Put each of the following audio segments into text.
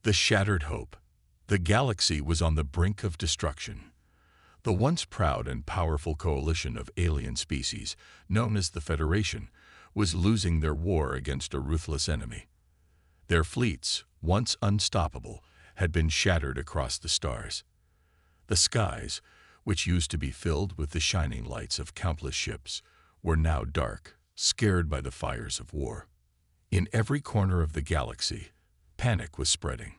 The shattered hope. The galaxy was on the brink of destruction. The once proud and powerful coalition of alien species, known as the Federation, was losing their war against a ruthless enemy. Their fleets, once unstoppable, had been shattered across the stars. The skies, which used to be filled with the shining lights of countless ships, were now dark, scared by the fires of war. In every corner of the galaxy, panic was spreading.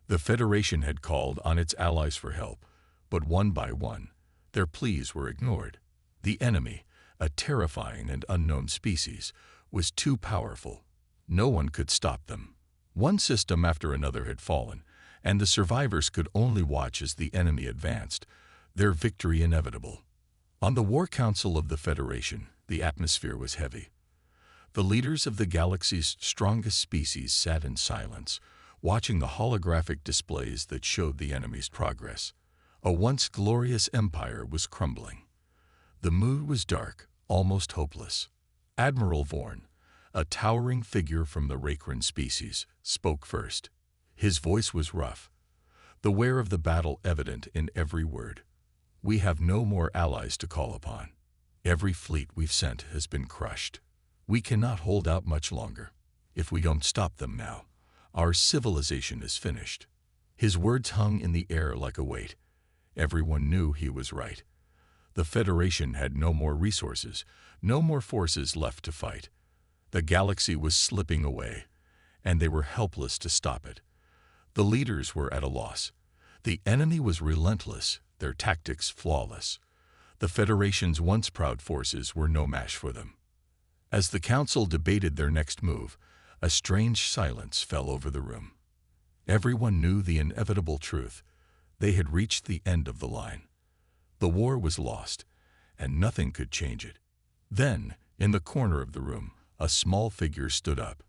The Federation had called on its allies for help, but one by one, their pleas were ignored. The enemy, a terrifying and unknown species, was too powerful. No one could stop them. One system after another had fallen, and the survivors could only watch as the enemy advanced, their victory inevitable. On the War Council of the Federation, the atmosphere was heavy. The leaders of the galaxy's strongest species sat in silence, watching the holographic displays that showed the enemy's progress. A once glorious empire was crumbling. The mood was dark, almost hopeless. Admiral Vorn, a towering figure from the Rakran species, spoke first. His voice was rough, the wear of the battle evident in every word. We have no more allies to call upon. Every fleet we've sent has been crushed. We cannot hold out much longer. If we don't stop them now, our civilization is finished. His words hung in the air like a weight. Everyone knew he was right. The Federation had no more resources, no more forces left to fight. The galaxy was slipping away, and they were helpless to stop it. The leaders were at a loss. The enemy was relentless, their tactics flawless. The Federation's once proud forces were no match for them. As the Council debated their next move, a strange silence fell over the room. Everyone knew the inevitable truth. They had reached the end of the line. The war was lost, and nothing could change it. Then, in the corner of the room, a small figure stood up.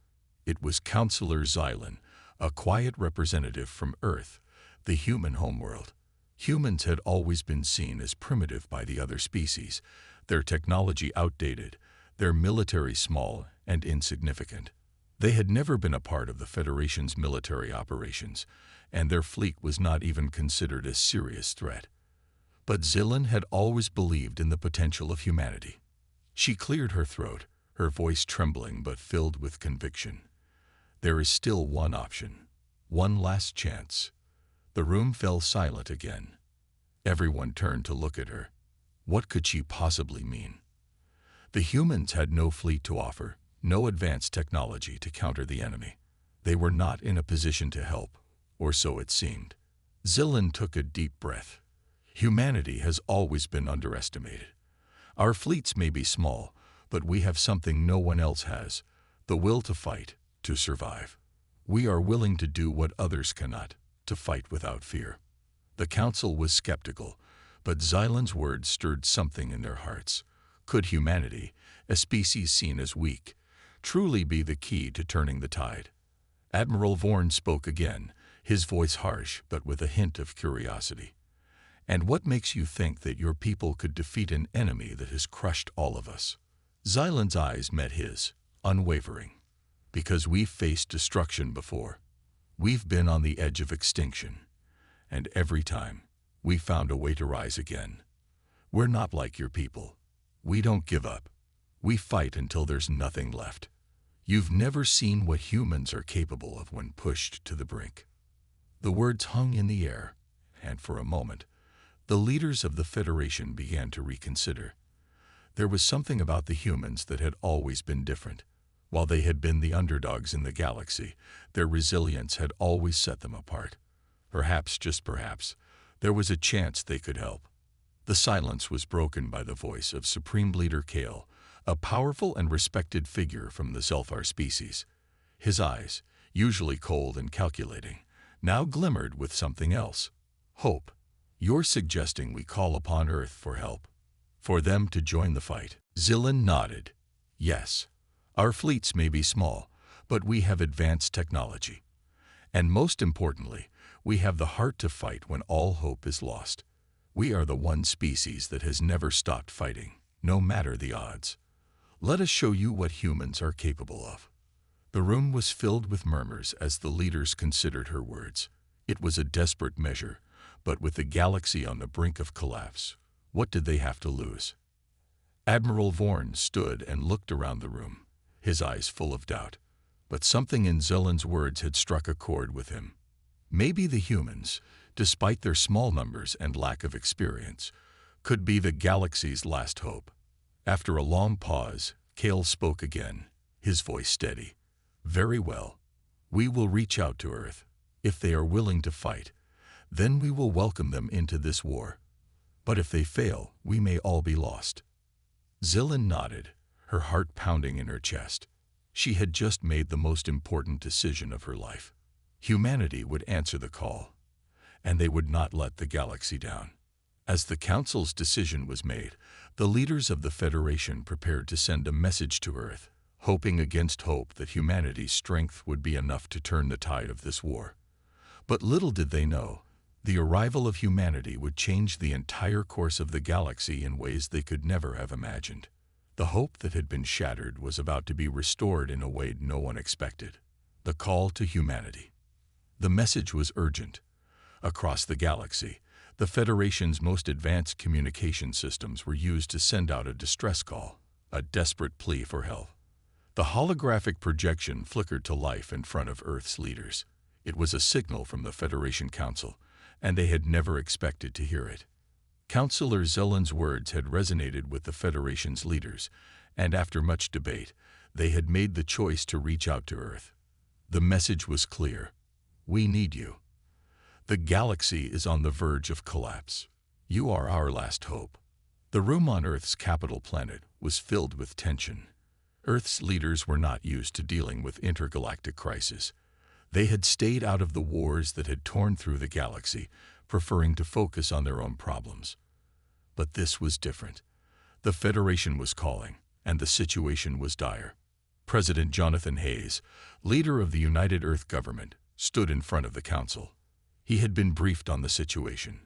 It was Counselor Xylan, a quiet representative from Earth, the human homeworld. Humans had always been seen as primitive by the other species, their technology outdated, their military small and insignificant. They had never been a part of the Federation's military operations, and their fleet was not even considered a serious threat. But Xylan had always believed in the potential of humanity. She cleared her throat, her voice trembling but filled with conviction. There is still one option, one last chance. The room fell silent again. Everyone turned to look at her. What could she possibly mean? The humans had no fleet to offer, no advanced technology to counter the enemy. They were not in a position to help, or so it seemed. Xylan took a deep breath. Humanity has always been underestimated. Our fleets may be small, but we have something no one else has, the will to fight, to survive. We are willing to do what others cannot, to fight without fear. The Council was skeptical, but Xylan's words stirred something in their hearts. Could humanity, a species seen as weak, truly be the key to turning the tide? Admiral Vorn spoke again, his voice harsh but with a hint of curiosity. And what makes you think that your people could defeat an enemy that has crushed all of us? Xylan's eyes met his, unwavering. Because we've faced destruction before. We've been on the edge of extinction. And every time, we found a way to rise again. We're not like your people. We don't give up. We fight until there's nothing left. You've never seen what humans are capable of when pushed to the brink. The words hung in the air, and for a moment, the leaders of the Federation began to reconsider. There was something about the humans that had always been different. While they had been the underdogs in the galaxy, their resilience had always set them apart. Perhaps, just perhaps, there was a chance they could help. The silence was broken by the voice of Supreme Leader Kale, a powerful and respected figure from the Zelfar species. His eyes, usually cold and calculating, now glimmered with something else. Hope. You're suggesting we call upon Earth for help? For them to join the fight? Xylan nodded. Yes. Our fleets may be small, but we have advanced technology. And most importantly, we have the heart to fight when all hope is lost. We are the one species that has never stopped fighting, no matter the odds. Let us show you what humans are capable of. The room was filled with murmurs as the leaders considered her words. It was a desperate measure, but with the galaxy on the brink of collapse, what did they have to lose? Admiral Vorn stood and looked around the room, his eyes full of doubt. But something in Zelen's words had struck a chord with him. Maybe the humans, despite their small numbers and lack of experience, could be the galaxy's last hope. After a long pause, Kale spoke again, his voice steady. "Very well. We will reach out to Earth. If they are willing to fight, then we will welcome them into this war. But if they fail, we may all be lost." Zelen nodded, her heart pounding in her chest. She had just made the most important decision of her life. Humanity would answer the call, and they would not let the galaxy down. As the Council's decision was made, the leaders of the Federation prepared to send a message to Earth, hoping against hope that humanity's strength would be enough to turn the tide of this war. But little did they know, the arrival of humanity would change the entire course of the galaxy in ways they could never have imagined. The hope that had been shattered was about to be restored in a way no one expected. The call to humanity. The message was urgent. Across the galaxy, the Federation's most advanced communication systems were used to send out a distress call, a desperate plea for help. The holographic projection flickered to life in front of Earth's leaders. It was a signal from the Federation Council, and they had never expected to hear it. Councillor Zelen's words had resonated with the Federation's leaders, and after much debate, they had made the choice to reach out to Earth. The message was clear. We need you. The galaxy is on the verge of collapse. You are our last hope. The room on Earth's capital planet was filled with tension. Earth's leaders were not used to dealing with intergalactic crises. They had stayed out of the wars that had torn through the galaxy, preferring to focus on their own problems. But this was different. The Federation was calling, and the situation was dire. President Jonathan Hayes, leader of the United Earth government, stood in front of the council. He had been briefed on the situation.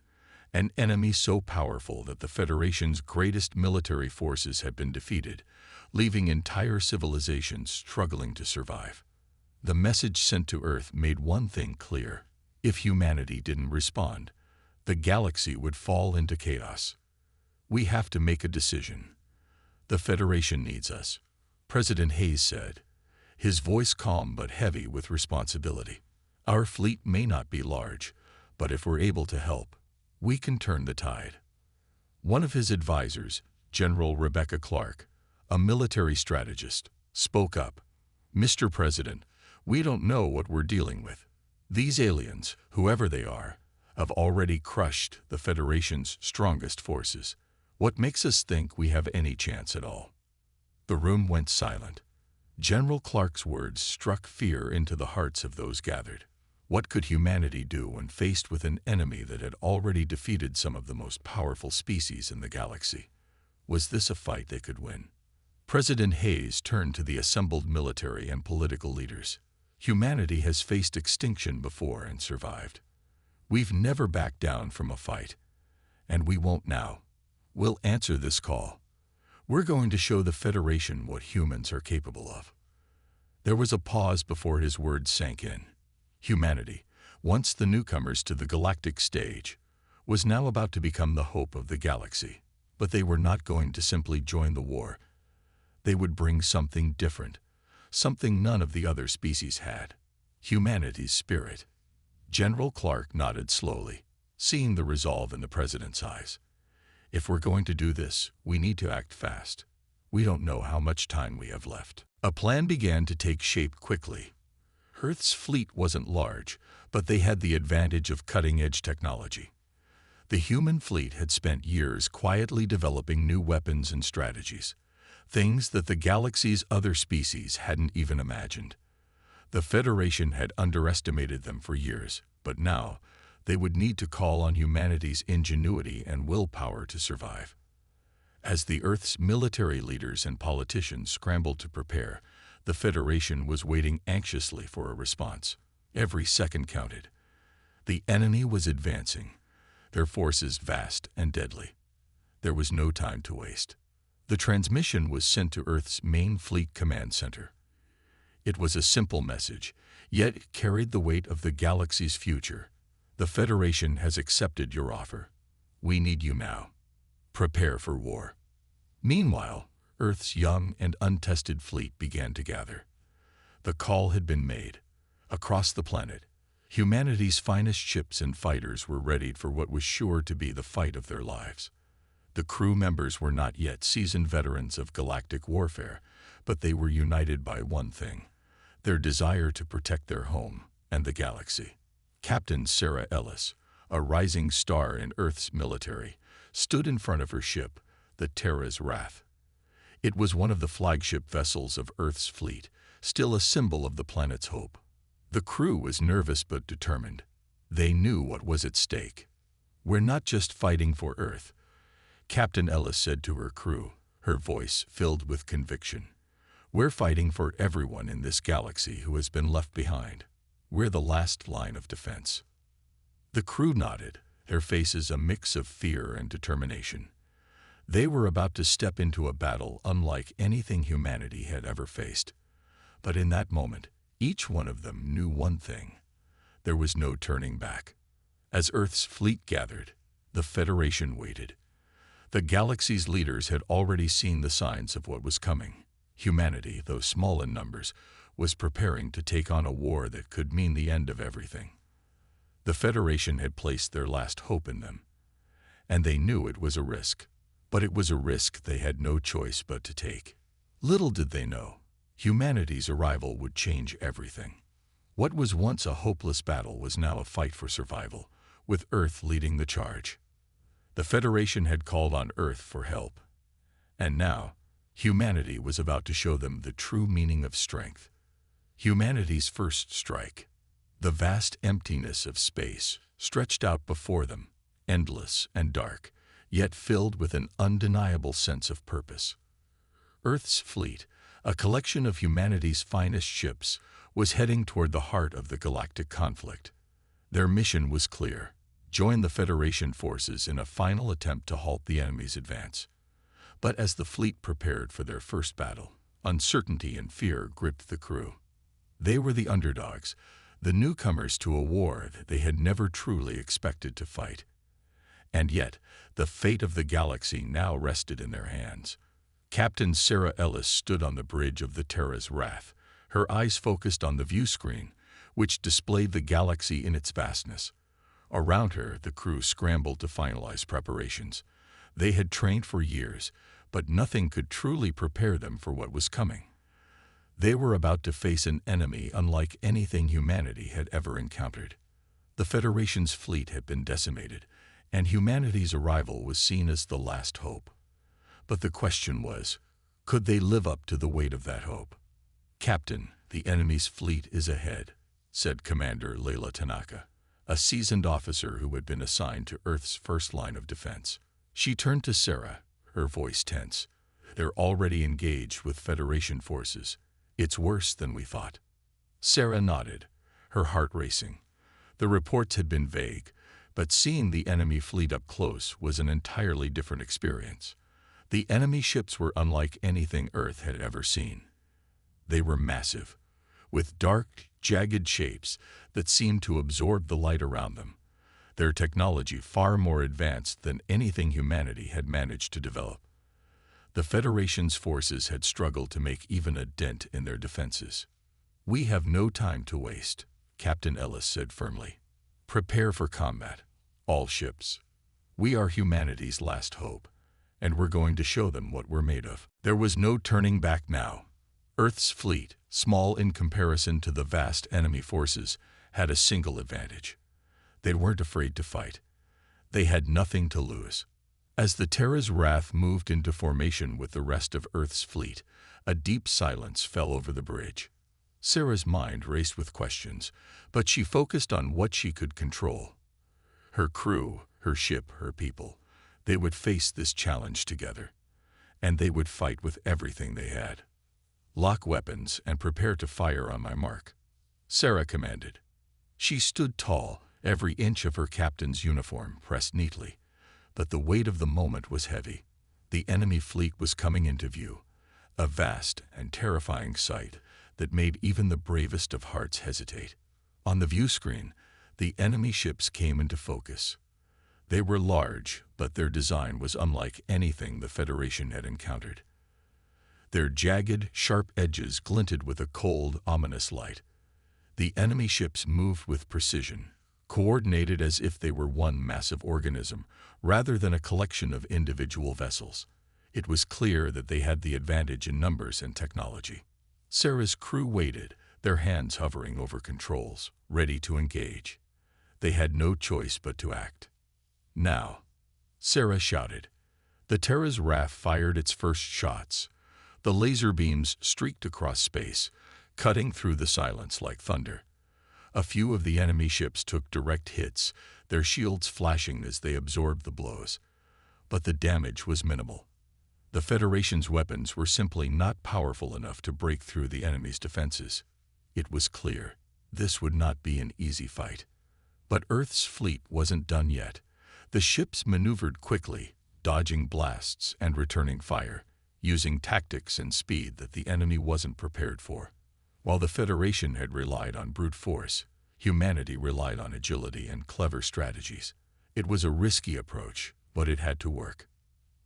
An enemy so powerful that the Federation's greatest military forces had been defeated, leaving entire civilizations struggling to survive. The message sent to Earth made one thing clear. If humanity didn't respond, the galaxy would fall into chaos. We have to make a decision. The Federation needs us, President Hayes said, his voice calm but heavy with responsibility. Our fleet may not be large, but if we're able to help, we can turn the tide. One of his advisors, General Rebecca Clark, a military strategist, spoke up. "Mr. President, we don't know what we're dealing with. These aliens, whoever they are, have already crushed the Federation's strongest forces. What makes us think we have any chance at all?" The room went silent. General Clark's words struck fear into the hearts of those gathered. What could humanity do when faced with an enemy that had already defeated some of the most powerful species in the galaxy? Was this a fight they could win? President Hayes turned to the assembled military and political leaders. Humanity has faced extinction before and survived. We've never backed down from a fight, and we won't now. We'll answer this call. We're going to show the Federation what humans are capable of. There was a pause before his words sank in. Humanity, once the newcomers to the galactic stage, was now about to become the hope of the galaxy. But they were not going to simply join the war. They would bring something different, something none of the other species had. Humanity's spirit. General Clark nodded slowly, seeing the resolve in the president's eyes. If we're going to do this, we need to act fast. We don't know how much time we have left. A plan began to take shape quickly. Earth's fleet wasn't large, but they had the advantage of cutting-edge technology. The human fleet had spent years quietly developing new weapons and strategies, things that the galaxy's other species hadn't even imagined. The Federation had underestimated them for years, but now they would need to call on humanity's ingenuity and willpower to survive. As the Earth's military leaders and politicians scrambled to prepare, the Federation was waiting anxiously for a response. Every second counted. The enemy was advancing, their forces vast and deadly. There was no time to waste. The transmission was sent to Earth's main fleet command center. It was a simple message, yet it carried the weight of the galaxy's future. The Federation has accepted your offer. We need you now. Prepare for war. Meanwhile, Earth's young and untested fleet began to gather. The call had been made. Across the planet, humanity's finest ships and fighters were readied for what was sure to be the fight of their lives. The crew members were not yet seasoned veterans of galactic warfare, but they were united by one thing: their desire to protect their home and the galaxy. Captain Sarah Ellis, a rising star in Earth's military, stood in front of her ship, the Terra's Wrath. It was one of the flagship vessels of Earth's fleet, still a symbol of the planet's hope. The crew was nervous but determined. They knew what was at stake. "We're not just fighting for Earth," Captain Ellis said to her crew, her voice filled with conviction. "We're fighting for everyone in this galaxy who has been left behind. We're the last line of defense." The crew nodded, their faces a mix of fear and determination. They were about to step into a battle unlike anything humanity had ever faced. But in that moment, each one of them knew one thing: there was no turning back. As Earth's fleet gathered, the Federation waited. The galaxy's leaders had already seen the signs of what was coming. Humanity, though small in numbers, was preparing to take on a war that could mean the end of everything. The Federation had placed their last hope in them, and they knew it was a risk. But it was a risk they had no choice but to take. Little did they know, humanity's arrival would change everything. What was once a hopeless battle was now a fight for survival, with Earth leading the charge. The Federation had called on Earth for help, and now humanity was about to show them the true meaning of strength. Humanity's first strike. The vast emptiness of space stretched out before them, endless and dark, yet filled with an undeniable sense of purpose. Earth's fleet, a collection of humanity's finest ships, was heading toward the heart of the galactic conflict. Their mission was clear: join the Federation forces in a final attempt to halt the enemy's advance. But as the fleet prepared for their first battle, uncertainty and fear gripped the crew. They were the underdogs, the newcomers to a war that they had never truly expected to fight. And yet, the fate of the galaxy now rested in their hands. Captain Sarah Ellis stood on the bridge of the Terra's Wrath, her eyes focused on the view screen, which displayed the galaxy in its vastness. Around her, the crew scrambled to finalize preparations. They had trained for years, but nothing could truly prepare them for what was coming. They were about to face an enemy unlike anything humanity had ever encountered. The Federation's fleet had been decimated, and humanity's arrival was seen as the last hope. But the question was, could they live up to the weight of that hope? "Captain, the enemy's fleet is ahead," said Commander Layla Tanaka, a seasoned officer who had been assigned to Earth's first line of defense. She turned to Sarah, her voice tense. "They're already engaged with Federation forces. It's worse than we thought." Sarah nodded, her heart racing. The reports had been vague, but seeing the enemy fleet up close was an entirely different experience. The enemy ships were unlike anything Earth had ever seen. They were massive, with dark, jagged shapes that seemed to absorb the light around them, their technology far more advanced than anything humanity had managed to develop. The Federation's forces had struggled to make even a dent in their defenses. "We have no time to waste," Captain Ellis said firmly. "Prepare for combat, all ships. We are humanity's last hope, and we're going to show them what we're made of." There was no turning back now. Earth's fleet, small in comparison to the vast enemy forces, had a single advantage. They weren't afraid to fight. They had nothing to lose. As the Terra's Wrath moved into formation with the rest of Earth's fleet, a deep silence fell over the bridge. Sarah's mind raced with questions, but she focused on what she could control. Her crew, her ship, her people. They would face this challenge together, and they would fight with everything they had. "Lock weapons and prepare to fire on my mark," Sarah commanded. She stood tall, every inch of her captain's uniform pressed neatly, but the weight of the moment was heavy. The enemy fleet was coming into view, a vast and terrifying sight that made even the bravest of hearts hesitate. On the view screen, the enemy ships came into focus. They were large, but their design was unlike anything the Federation had encountered. Their jagged, sharp edges glinted with a cold, ominous light. The enemy ships moved with precision, coordinated as if they were one massive organism, rather than a collection of individual vessels. It was clear that they had the advantage in numbers and technology. Sarah's crew waited, their hands hovering over controls, ready to engage. They had no choice but to act. "Now," Sarah shouted. The Terra's RAF fired its first shots. The laser beams streaked across space, cutting through the silence like thunder. A few of the enemy ships took direct hits, their shields flashing as they absorbed the blows. But the damage was minimal. The Federation's weapons were simply not powerful enough to break through the enemy's defenses. It was clear this would not be an easy fight. But Earth's fleet wasn't done yet. The ships maneuvered quickly, dodging blasts and returning fire, using tactics and speed that the enemy wasn't prepared for. While the Federation had relied on brute force, humanity relied on agility and clever strategies. It was a risky approach, but it had to work.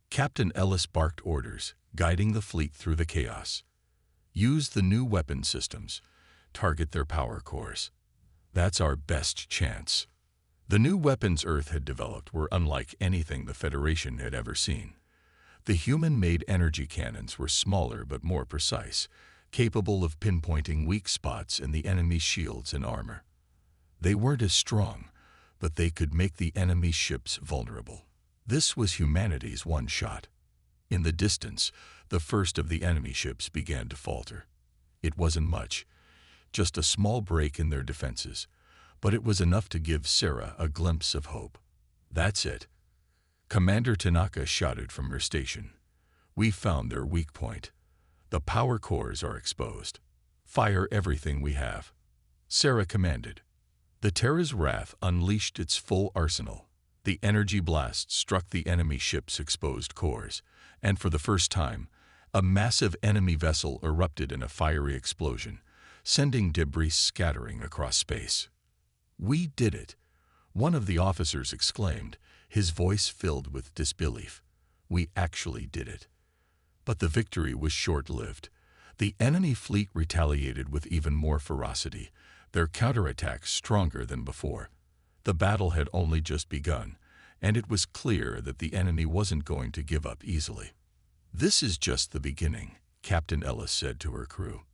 Captain Ellis barked orders, guiding the fleet through the chaos. Use the new weapon systems. Target their power cores. That's our best chance. The new weapons Earth had developed were unlike anything the Federation had ever seen. The human-made energy cannons were smaller but more precise, capable of pinpointing weak spots in the enemy's shields and armor. They weren't as strong, but they could make the enemy's ships vulnerable. This was humanity's one shot. In the distance, the first of the enemy ships began to falter. It wasn't much, just a small break in their defenses, but it was enough to give Sarah a glimpse of hope. "That's it," Commander Tanaka shouted from her station. "We found their weak point. The power cores are exposed. Fire everything we have." Sarah commanded. The Terra's wrath unleashed its full arsenal. The energy blast struck the enemy ship's exposed cores, and for the first time, a massive enemy vessel erupted in a fiery explosion, sending debris scattering across space. "We did it," one of the officers exclaimed, his voice filled with disbelief. "We actually did it." But the victory was short-lived. The enemy fleet retaliated with even more ferocity, their counterattacks stronger than before. The battle had only just begun, and it was clear that the enemy wasn't going to give up easily. "This is just the beginning," Captain Ellis said to her crew.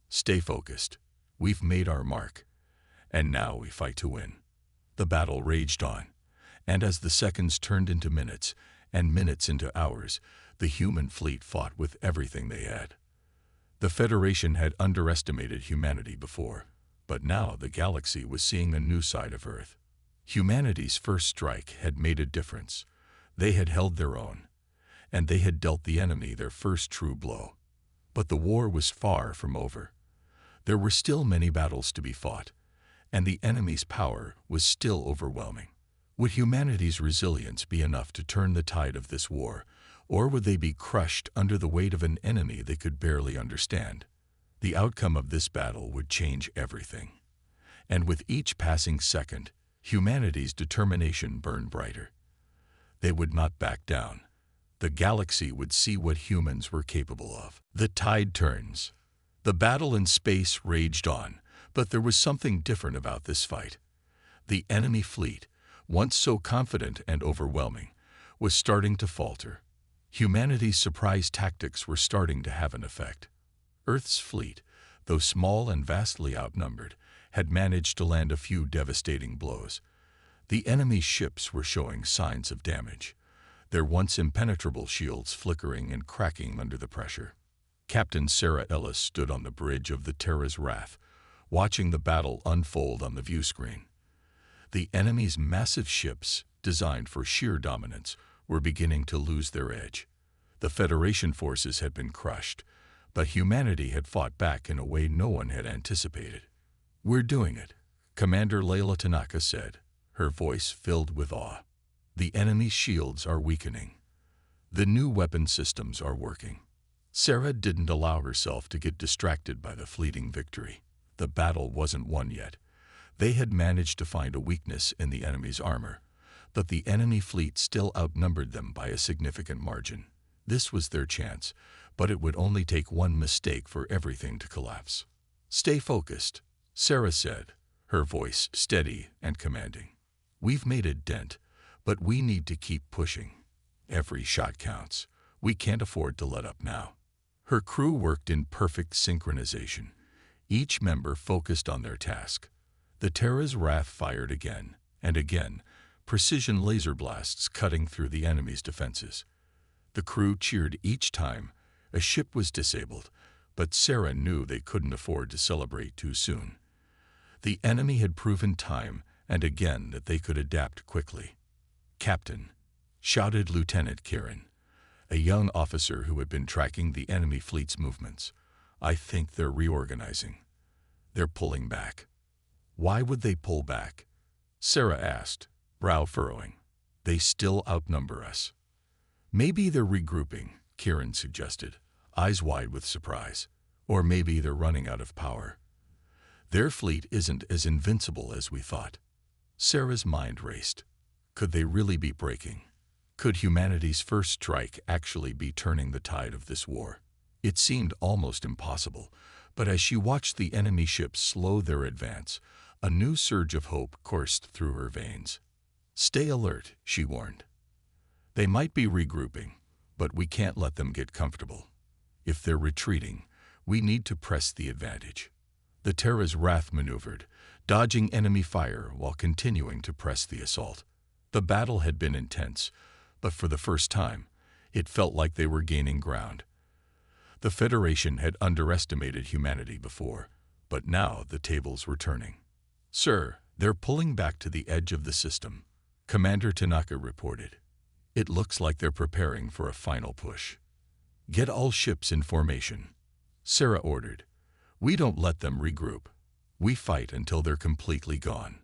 "Stay focused. We've made our mark. And now we fight to win." The battle raged on, and as the seconds turned into minutes and minutes into hours, the human fleet fought with everything they had. The Federation had underestimated humanity before, but now the galaxy was seeing a new side of Earth. Humanity's first strike had made a difference. They had held their own, and they had dealt the enemy their first true blow. But the war was far from over. There were still many battles to be fought, and the enemy's power was still overwhelming. Would humanity's resilience be enough to turn the tide of this war, or would they be crushed under the weight of an enemy they could barely understand? The outcome of this battle would change everything. And with each passing second, humanity's determination burned brighter. They would not back down. The galaxy would see what humans were capable of. The tide turns. The battle in space raged on, but there was something different about this fight. The enemy fleet, once so confident and overwhelming, was starting to falter. Humanity's surprise tactics were starting to have an effect. Earth's fleet, though small and vastly outnumbered, had managed to land a few devastating blows. The enemy's ships were showing signs of damage, their once impenetrable shields flickering and cracking under the pressure. Captain Sarah Ellis stood on the bridge of the Terra's Wrath, watching the battle unfold on the view screen. The enemy's massive ships, designed for sheer dominance, were beginning to lose their edge. The Federation forces had been crushed, but humanity had fought back in a way no one had anticipated. "We're doing it," Commander Layla Tanaka said, her voice filled with awe. "The enemy's shields are weakening. The new weapon systems are working. Sarah didn't allow herself to get distracted by the fleeting victory. The battle wasn't won yet. They had managed to find a weakness in the enemy's armor, but the enemy fleet still outnumbered them by a significant margin. This was their chance, but it would only take one mistake for everything to collapse. "Stay focused," Sarah said, her voice steady and commanding. "We've made a dent, but we need to keep pushing. Every shot counts. We can't afford to let up now." Her crew worked in perfect synchronization, each member focused on their task. The Terra's Wrath fired again and again, precision laser blasts cutting through the enemy's defenses. The crew cheered each time a ship was disabled, but Sarah knew they couldn't afford to celebrate too soon. The enemy had proven time and again that they could adapt quickly. "Captain," shouted Lieutenant Kieran, a young officer who had been tracking the enemy fleet's movements, "I think they're reorganizing. They're pulling back." "Why would they pull back?" Sarah asked, brow furrowing. "They still outnumber us." "Maybe they're regrouping," Kieran suggested, eyes wide with surprise. "Or maybe they're running out of power. Their fleet isn't as invincible as we thought." Sarah's mind raced. Could they really be breaking? Could humanity's first strike actually be turning the tide of this war? It seemed almost impossible, but as she watched the enemy ships slow their advance, a new surge of hope coursed through her veins. "Stay alert," she warned. "They might be regrouping, but we can't let them get comfortable. If they're retreating, we need to press the advantage." The Terra's Wrath maneuvered, dodging enemy fire while continuing to press the assault. The battle had been intense, but for the first time, it felt like they were gaining ground. The Federation had underestimated humanity before, but now the tables were turning. "Sir, they're pulling back to the edge of the system," Commander Tanaka reported. "It looks like they're preparing for a final push." "Get all ships in formation," Sarah ordered. "We don't let them regroup. We fight until they're completely gone."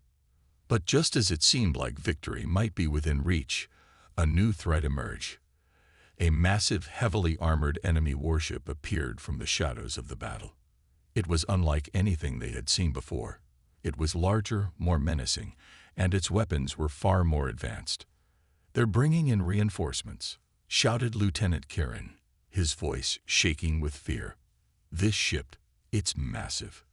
But just as it seemed like victory might be within reach, a new threat emerged. A massive, heavily armored enemy warship appeared from the shadows of the battle. It was unlike anything they had seen before. It was larger, more menacing, and its weapons were far more advanced. "They're bringing in reinforcements," shouted Lieutenant Kieran, his voice shaking with fear. "This ship, it's massive."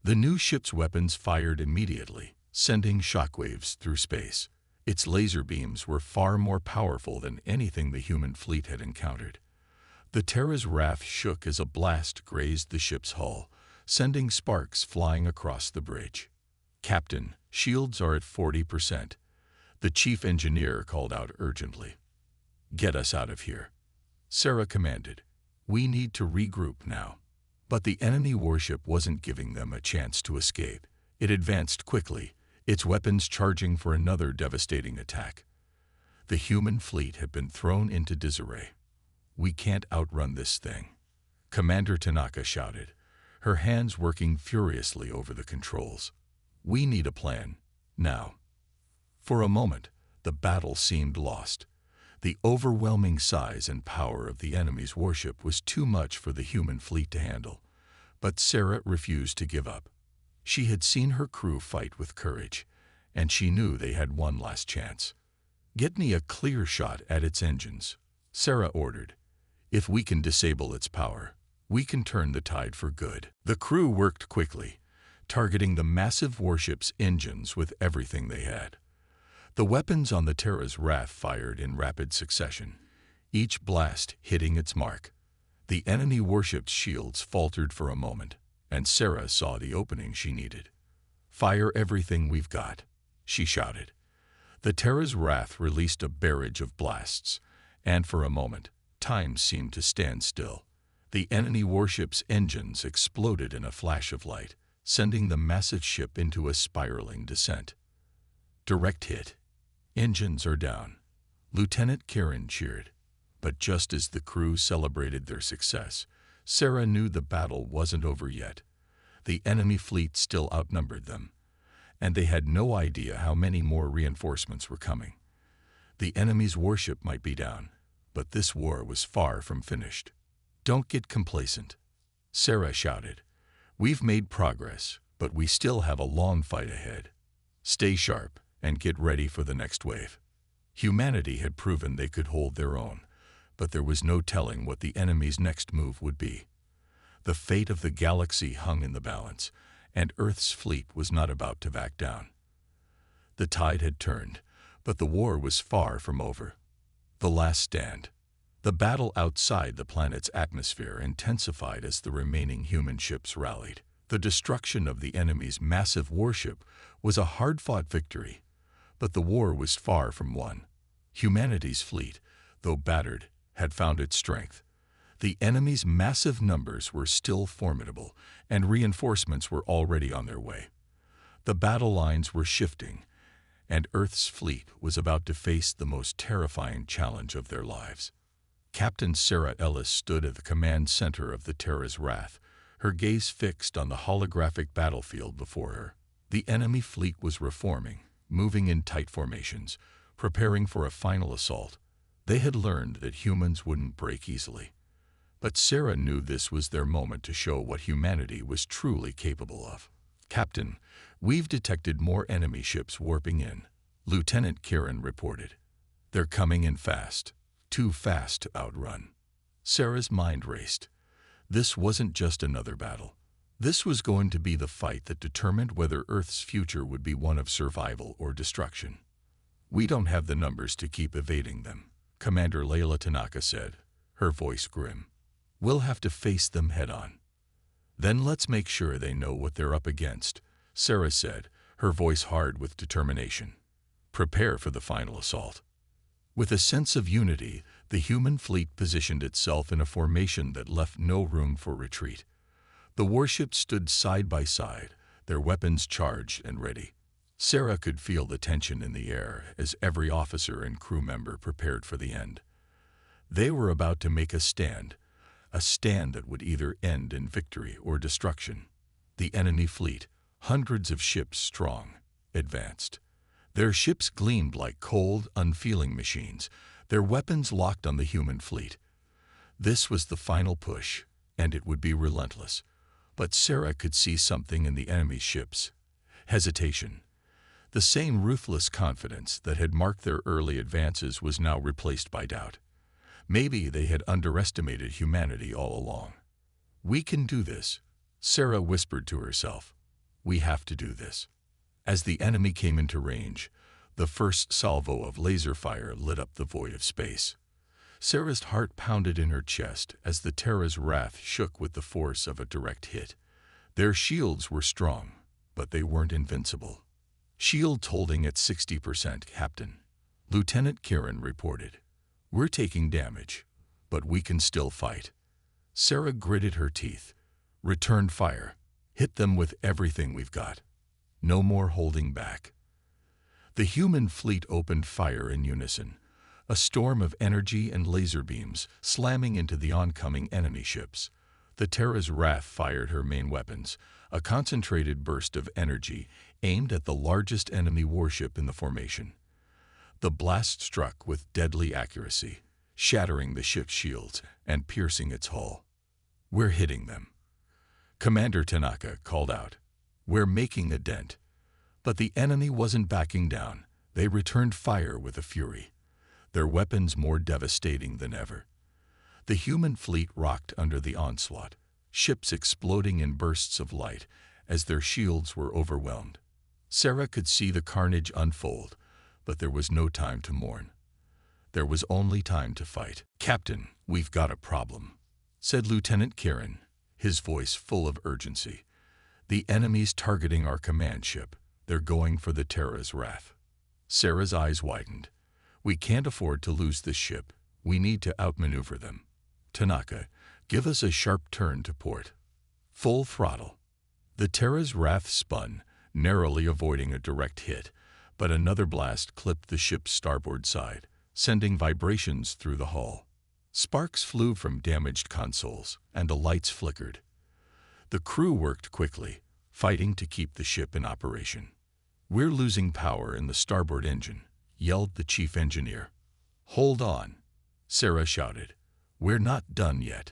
The new ship's weapons fired immediately, sending shockwaves through space. Its laser beams were far more powerful than anything the human fleet had encountered. The Terra's Wrath shook as a blast grazed the ship's hull, sending sparks flying across the bridge. "Captain, shields are at 40%. The chief engineer called out urgently. "Get us out of here," Sarah commanded. "We need to regroup now." But the enemy warship wasn't giving them a chance to escape. It advanced quickly, its weapons charging for another devastating attack. The human fleet had been thrown into disarray. "We can't outrun this thing," Commander Tanaka shouted, her hands working furiously over the controls. "We need a plan, now." For a moment, the battle seemed lost. The overwhelming size and power of the enemy's warship was too much for the human fleet to handle. But Sarah refused to give up. She had seen her crew fight with courage, and she knew they had one last chance. "Get me a clear shot at its engines," Sarah ordered. "If we can disable its power, we can turn the tide for good." The crew worked quickly, targeting the massive warship's engines with everything they had. The weapons on the Terra's Wrath fired in rapid succession, each blast hitting its mark. The enemy warship's shields faltered for a moment, and Sarah saw the opening she needed. "Fire everything we've got," she shouted. The Terra's Wrath released a barrage of blasts, and for a moment, time seemed to stand still. The enemy warship's engines exploded in a flash of light, sending the massive ship into a spiraling descent. "Direct hit. Engines are down," Lieutenant Kieran cheered. But just as the crew celebrated their success, Sarah knew the battle wasn't over yet. The enemy fleet still outnumbered them, and they had no idea how many more reinforcements were coming. The enemy's warship might be down, but this war was far from finished. Don't get complacent, Sarah shouted. We've made progress, but we still have a long fight ahead. Stay sharp and get ready for the next wave. Humanity had proven they could hold their own, but there was no telling what the enemy's next move would be. The fate of the galaxy hung in the balance, and Earth's fleet was not about to back down. The tide had turned, but the war was far from over. The last stand. The battle outside the planet's atmosphere intensified as the remaining human ships rallied. The destruction of the enemy's massive warship was a hard-fought victory, but the war was far from won. Humanity's fleet, though battered, had found its strength. The enemy's massive numbers were still formidable, and reinforcements were already on their way. The battle lines were shifting, and Earth's fleet was about to face the most terrifying challenge of their lives. Captain Sarah Ellis stood at the command center of the Terra's wrath, her gaze fixed on the holographic battlefield before her. The enemy fleet was reforming, moving in tight formations, preparing for a final assault. They had learned that humans wouldn't break easily. But Sarah knew this was their moment to show what humanity was truly capable of. Captain, we've detected more enemy ships warping in, Lieutenant Kieran reported. They're coming in fast, too fast to outrun. Sarah's mind raced. This wasn't just another battle. This was going to be the fight that determined whether Earth's future would be one of survival or destruction. We don't have the numbers to keep evading them, Commander Layla Tanaka said, her voice grim. We'll have to face them head-on. Then let's make sure they know what they're up against, Sarah said, her voice hard with determination. Prepare for the final assault. With a sense of unity, the human fleet positioned itself in a formation that left no room for retreat. The warships stood side by side, their weapons charged and ready. Sarah could feel the tension in the air as every officer and crew member prepared for the end. They were about to make a stand that would either end in victory or destruction. The enemy fleet, hundreds of ships strong, advanced. Their ships gleamed like cold, unfeeling machines, their weapons locked on the human fleet. This was the final push, and it would be relentless. But Sarah could see something in the enemy's ships. Hesitation. The same ruthless confidence that had marked their early advances was now replaced by doubt. Maybe they had underestimated humanity all along. We can do this, Sarah whispered to herself. We have to do this. As the enemy came into range, the first salvo of laser fire lit up the void of space. Sarah's heart pounded in her chest as the Terra's wrath shook with the force of a direct hit. Their shields were strong, but they weren't invincible. Shields holding at 60%, Captain, Lieutenant Kieran reported. We're taking damage, but we can still fight. Sarah gritted her teeth. Return fire. Hit them with everything we've got. No more holding back. The human fleet opened fire in unison, a storm of energy and laser beams slamming into the oncoming enemy ships. The Terra's wrath fired her main weapons, a concentrated burst of energy aimed at the largest enemy warship in the formation. The blast struck with deadly accuracy, shattering the ship's shields and piercing its hull. We're hitting them, Commander Tanaka called out. We're making a dent. But the enemy wasn't backing down. They returned fire with a fury, their weapons more devastating than ever. The human fleet rocked under the onslaught, ships exploding in bursts of light as their shields were overwhelmed. Sarah could see the carnage unfold, but there was no time to mourn. There was only time to fight. Captain, we've got a problem, said Lieutenant Kieran, his voice full of urgency. The enemy's targeting our command ship. They're going for the Terra's wrath. Sarah's eyes widened. We can't afford to lose this ship. We need to outmaneuver them. Tanaka, give us a sharp turn to port. Full throttle. The Terra's wrath spun, narrowly avoiding a direct hit, but another blast clipped the ship's starboard side, sending vibrations through the hull. Sparks flew from damaged consoles, and the lights flickered. The crew worked quickly, fighting to keep the ship in operation. We're losing power in the starboard engine, yelled the chief engineer. Hold on, Sarah shouted. We're not done yet.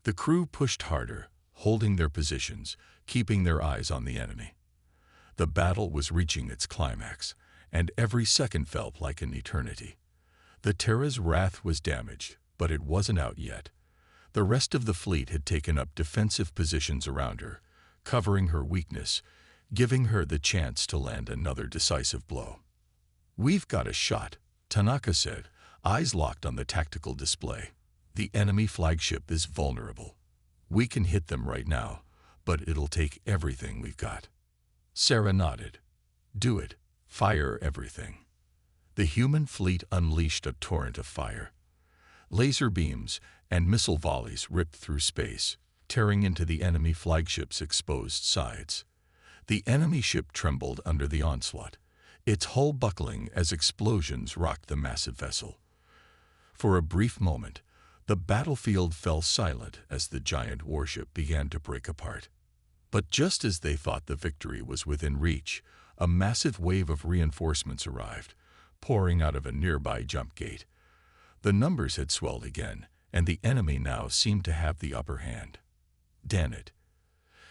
The crew pushed harder, holding their positions, keeping their eyes on the enemy. The battle was reaching its climax, and every second felt like an eternity. The Terra's wrath was damaged, but it wasn't out yet. The rest of the fleet had taken up defensive positions around her, covering her weakness, giving her the chance to land another decisive blow. "We've got a shot," Tanaka said, eyes locked on the tactical display. "The enemy flagship is vulnerable. We can hit them right now, but it'll take everything we've got." Sarah nodded. "Do it. Fire everything." The human fleet unleashed a torrent of fire. Laser beams and missile volleys ripped through space, tearing into the enemy flagship's exposed sides. The enemy ship trembled under the onslaught, its hull buckling as explosions rocked the massive vessel. For a brief moment, the battlefield fell silent as the giant warship began to break apart. But just as they thought the victory was within reach, a massive wave of reinforcements arrived, pouring out of a nearby jump gate. The numbers had swelled again, and the enemy now seemed to have the upper hand. "Damn it,"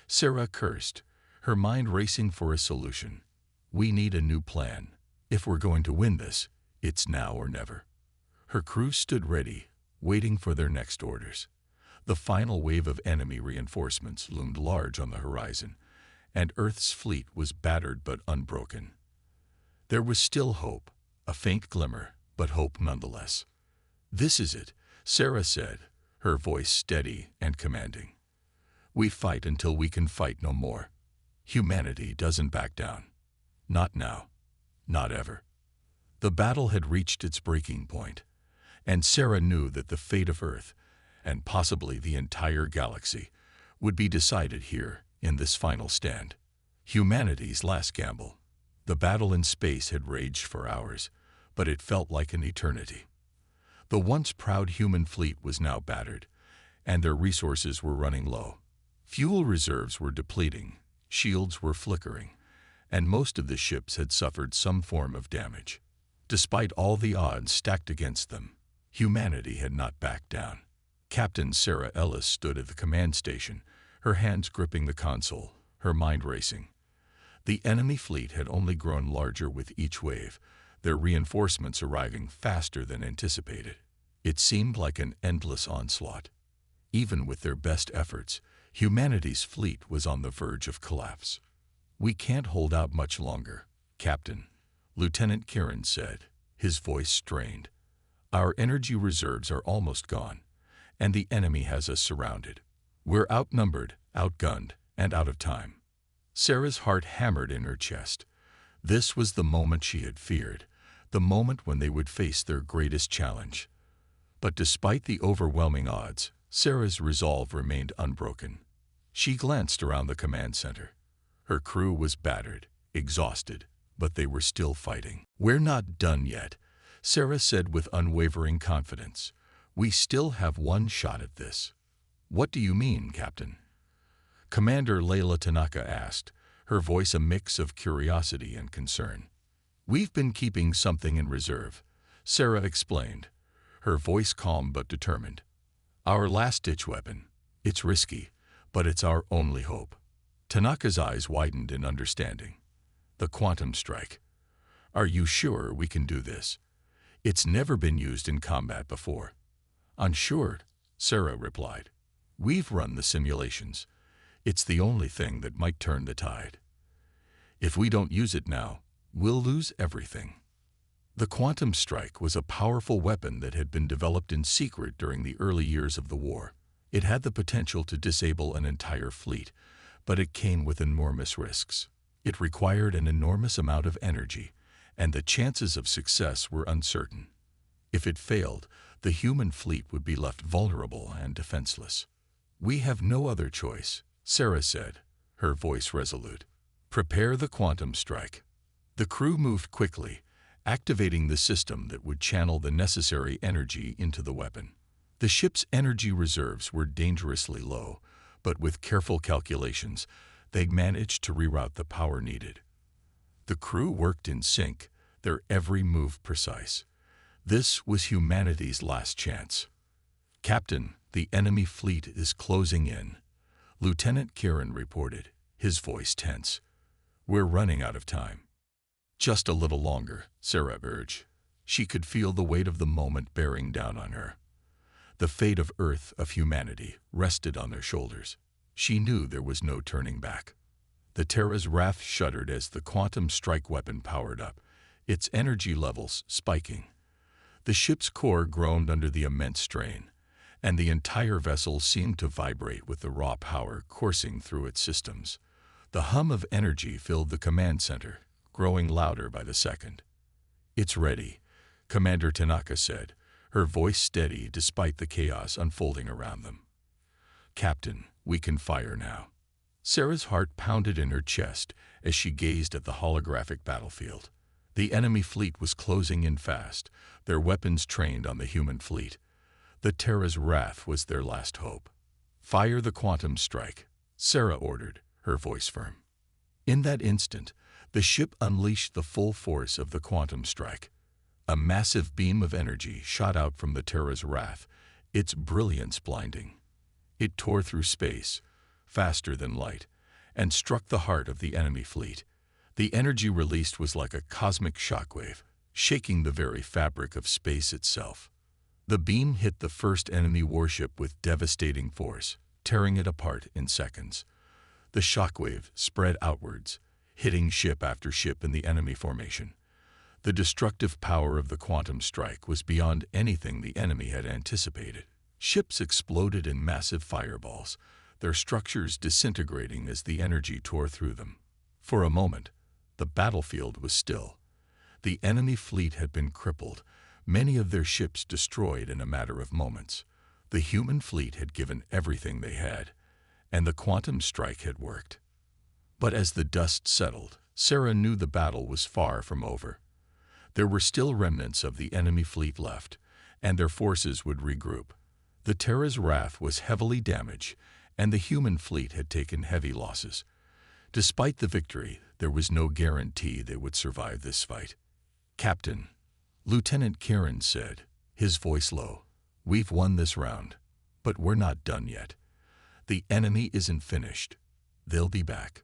Sarah cursed, her mind racing for a solution. "We need a new plan. If we're going to win this, it's now or never." Her crew stood ready, waiting for their next orders. The final wave of enemy reinforcements loomed large on the horizon, and Earth's fleet was battered but unbroken. There was still hope, a faint glimmer, but hope nonetheless. "This is it," Sarah said, her voice steady and commanding. "We fight until we can fight no more. Humanity doesn't back down. Not now. Not ever." The battle had reached its breaking point, and Sarah knew that the fate of Earth, and possibly the entire galaxy, would be decided here in this final stand. Humanity's last gamble. The battle in space had raged for hours, but it felt like an eternity. The once proud human fleet was now battered, and their resources were running low. Fuel reserves were depleting, shields were flickering, and most of the ships had suffered some form of damage. Despite all the odds stacked against them, humanity had not backed down. Captain Sarah Ellis stood at the command station, her hands gripping the console, her mind racing. The enemy fleet had only grown larger with each wave, their reinforcements arriving faster than anticipated. It seemed like an endless onslaught. Even with their best efforts, humanity's fleet was on the verge of collapse. "We can't hold out much longer, Captain," Lieutenant Kieran said, his voice strained. "Our energy reserves are almost gone, and the enemy has us surrounded. We're outnumbered, outgunned, and out of time." Sarah's heart hammered in her chest. This was the moment she had feared, the moment when they would face their greatest challenge. But despite the overwhelming odds, Sarah's resolve remained unbroken. She glanced around the command center. Her crew was battered, exhausted, but they were still fighting. "We're not done yet," Sarah said with unwavering confidence. "We still have one shot at this." "What do you mean, Captain?" Commander Layla Tanaka asked, her voice a mix of curiosity and concern. "We've been keeping something in reserve," Sarah explained, her voice calm but determined. "Our last-ditch weapon. It's risky, but it's our only hope." Tanaka's eyes widened in understanding. "The quantum strike. Are you sure we can do this? It's never been used in combat before." "I'm sure," Sarah replied. "We've run the simulations. It's the only thing that might turn the tide. If we don't use it now, we'll lose everything." The quantum strike was a powerful weapon that had been developed in secret during the early years of the war. It had the potential to disable an entire fleet, but it came with enormous risks. It required an enormous amount of energy, and the chances of success were uncertain. If it failed, the human fleet would be left vulnerable and defenseless. "We have no other choice," Sarah said, her voice resolute. "Prepare the quantum strike." The crew moved quickly, activating the system that would channel the necessary energy into the weapon. The ship's energy reserves were dangerously low, but with careful calculations, they managed to reroute the power needed. The crew worked in sync, their every move precise. This was humanity's last chance. "Captain," The enemy fleet is closing in, Lieutenant Kieran reported, his voice tense. We're running out of time. Just a little longer, Sarah urged. She could feel the weight of the moment bearing down on her. The fate of Earth, of humanity, rested on their shoulders. She knew there was no turning back. The Terra's wrath shuddered as the quantum strike weapon powered up, its energy levels spiking. The ship's core groaned under the immense strain, and the entire vessel seemed to vibrate with the raw power coursing through its systems. The hum of energy filled the command center, growing louder by the second. "It's ready," Commander Tanaka said, her voice steady despite the chaos unfolding around them. "Captain, we can fire now." Sarah's heart pounded in her chest as she gazed at the holographic battlefield. The enemy fleet was closing in fast, their weapons trained on the human fleet. The Terra's wrath was their last hope. "Fire the quantum strike," Sarah ordered, her voice firm. In that instant, the ship unleashed the full force of the quantum strike. A massive beam of energy shot out from the Terra's wrath, its brilliance blinding. It tore through space, faster than light, and struck the heart of the enemy fleet. The energy released was like a cosmic shockwave, shaking the very fabric of space itself. The beam hit the first enemy warship with devastating force, tearing it apart in seconds. The shockwave spread outwards, hitting ship after ship in the enemy formation. The destructive power of the quantum strike was beyond anything the enemy had anticipated. Ships exploded in massive fireballs, their structures disintegrating as the energy tore through them. For a moment, the battlefield was still. The enemy fleet had been crippled, many of their ships destroyed in a matter of moments. The human fleet had given everything they had, and the quantum strike had worked. But as the dust settled, Sarah knew the battle was far from over. There were still remnants of the enemy fleet left, and their forces would regroup. The Terra's wrath was heavily damaged, and the human fleet had taken heavy losses. Despite the victory, there was no guarantee they would survive this fight. "Captain," Lieutenant Kieran said, his voice low, "we've won this round, but we're not done yet. The enemy isn't finished. They'll be back."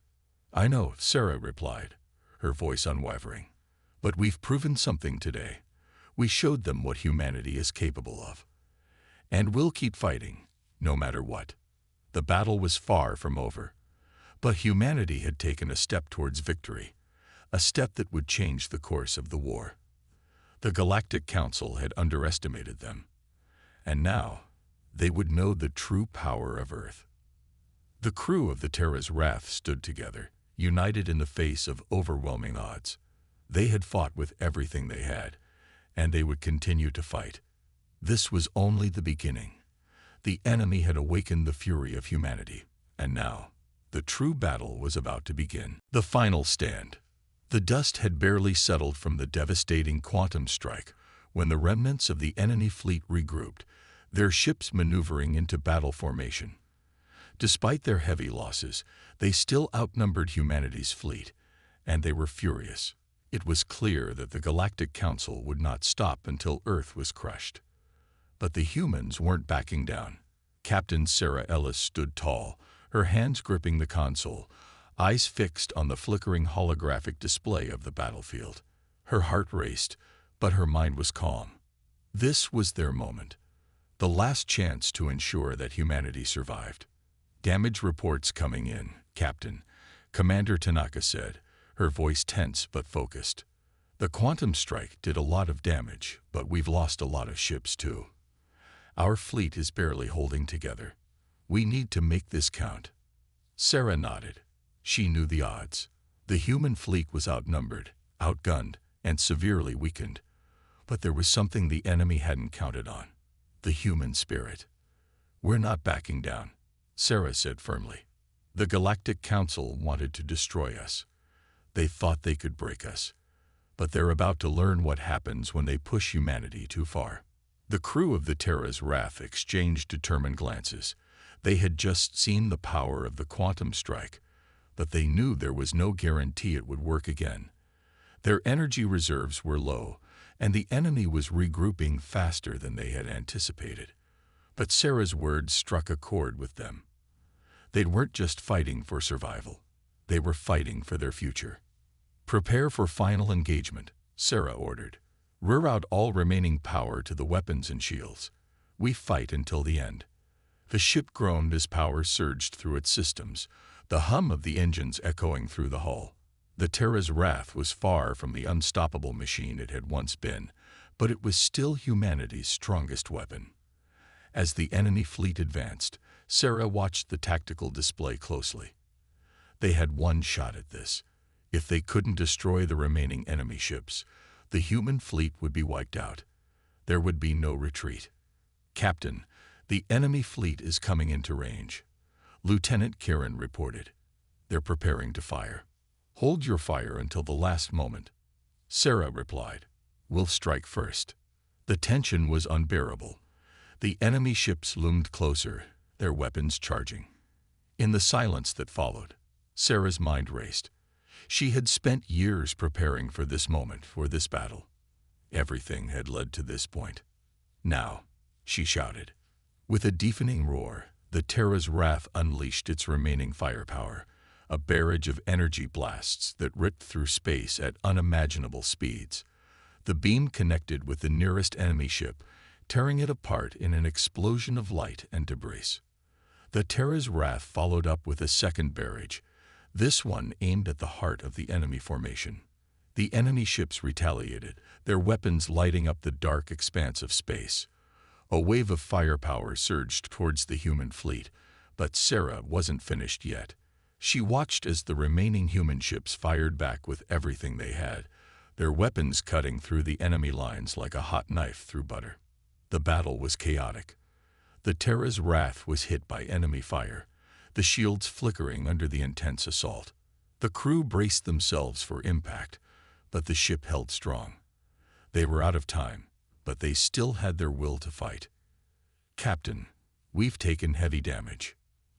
"I know," Sarah replied, her voice unwavering. "But we've proven something today. We showed them what humanity is capable of. And we'll keep fighting, no matter what." The battle was far from over, but humanity had taken a step towards victory, a step that would change the course of the war. The Galactic Council had underestimated them, and now they would know the true power of Earth. The crew of the Terra's wrath stood together, united in the face of overwhelming odds. They had fought with everything they had, and they would continue to fight. This was only the beginning. The enemy had awakened the fury of humanity, and now the true battle was about to begin. The final stand. The dust had barely settled from the devastating quantum strike when the remnants of the enemy fleet regrouped, their ships maneuvering into battle formation. Despite their heavy losses, they still outnumbered humanity's fleet, and they were furious. It was clear that the Galactic Council would not stop until Earth was crushed. But the humans weren't backing down. Captain Sarah Ellis stood tall, her hands gripping the console, eyes fixed on the flickering holographic display of the battlefield. Her heart raced, but her mind was calm. This was their moment, the last chance to ensure that humanity survived. "Damage reports coming in, Captain," Commander Tanaka said, her voice tense but focused. "The quantum strike did a lot of damage, but we've lost a lot of ships too. Our fleet is barely holding together. We need to make this count." Sarah nodded. She knew the odds. The human fleet was outnumbered, outgunned, and severely weakened. But there was something the enemy hadn't counted on: the human spirit. "We're not backing down," Sarah said firmly. "The Galactic Council wanted to destroy us. They thought they could break us. But they're about to learn what happens when they push humanity too far." The crew of the Terra's wrath exchanged determined glances. They had just seen the power of the quantum strike, but they knew there was no guarantee it would work again. Their energy reserves were low, and the enemy was regrouping faster than they had anticipated. But Sarah's words struck a chord with them. They weren't just fighting for survival. They were fighting for their future. "Prepare for final engagement," Sarah ordered. "Rear out all remaining power to the weapons and shields. We fight until the end." The ship groaned as power surged through its systems, the hum of the engines echoing through the hull. The Terra's wrath was far from the unstoppable machine it had once been, but it was still humanity's strongest weapon. As the enemy fleet advanced, Sarah watched the tactical display closely. They had one shot at this. If they couldn't destroy the remaining enemy ships, the human fleet would be wiped out. There would be no retreat. "Captain, the enemy fleet is coming into range," Lieutenant Karen reported. "They're preparing to fire." "Hold your fire until the last moment," Sarah replied. "We'll strike first." The tension was unbearable. The enemy ships loomed closer, their weapons charging. In the silence that followed, Sarah's mind raced. She had spent years preparing for this moment, for this battle. Everything had led to this point. "Now," she shouted. With a deafening roar, the Terra's wrath unleashed its remaining firepower, a barrage of energy blasts that ripped through space at unimaginable speeds. The beam connected with the nearest enemy ship, tearing it apart in an explosion of light and debris. The Terra's wrath followed up with a second barrage, this one aimed at the heart of the enemy formation. The enemy ships retaliated, their weapons lighting up the dark expanse of space. A wave of firepower surged towards the human fleet, but Sarah wasn't finished yet. She watched as the remaining human ships fired back with everything they had, their weapons cutting through the enemy lines like a hot knife through butter. The battle was chaotic. The Terra's wrath was hit by enemy fire, the shields flickering under the intense assault. The crew braced themselves for impact, but the ship held strong. They were out of time, but they still had their will to fight. "Captain, we've taken heavy damage,"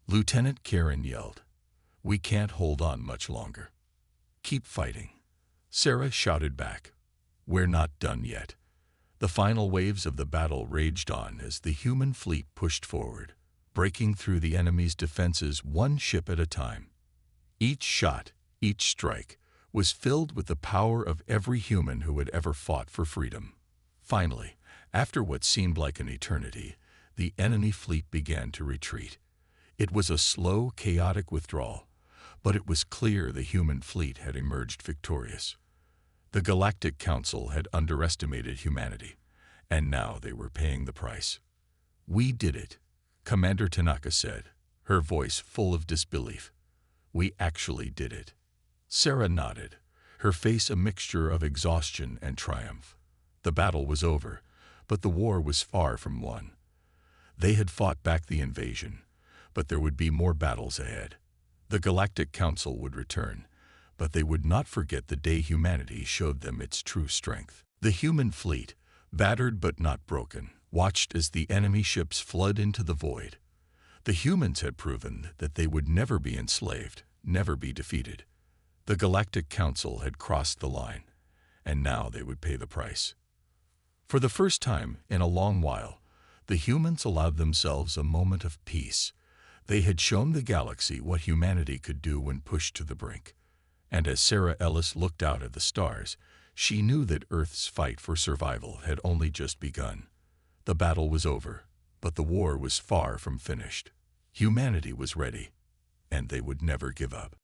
Lieutenant Karen yelled. "We can't hold on much longer." "Keep fighting," Sarah shouted back. "We're not done yet." The final waves of the battle raged on as the human fleet pushed forward, breaking through the enemy's defenses one ship at a time. Each shot, each strike, was filled with the power of every human who had ever fought for freedom. Finally, after what seemed like an eternity, the enemy fleet began to retreat. It was a slow, chaotic withdrawal, but it was clear the human fleet had emerged victorious. The Galactic Council had underestimated humanity, and now they were paying the price. "We did it," Commander Tanaka said, her voice full of disbelief. "We actually did it." Sarah nodded, her face a mixture of exhaustion and triumph. The battle was over, but the war was far from won. They had fought back the invasion, but there would be more battles ahead. The Galactic Council would return, but they would not forget the day humanity showed them its true strength. The human fleet, battered but not broken, watched as the enemy ships flood into the void. The humans had proven that they would never be enslaved, never be defeated. The Galactic Council had crossed the line, and now they would pay the price. For the first time in a long while, the humans allowed themselves a moment of peace. They had shown the galaxy what humanity could do when pushed to the brink. And as Sarah Ellis looked out at the stars, she knew that Earth's fight for survival had only just begun. The battle was over, but the war was far from finished. Humanity was ready, and they would never give up.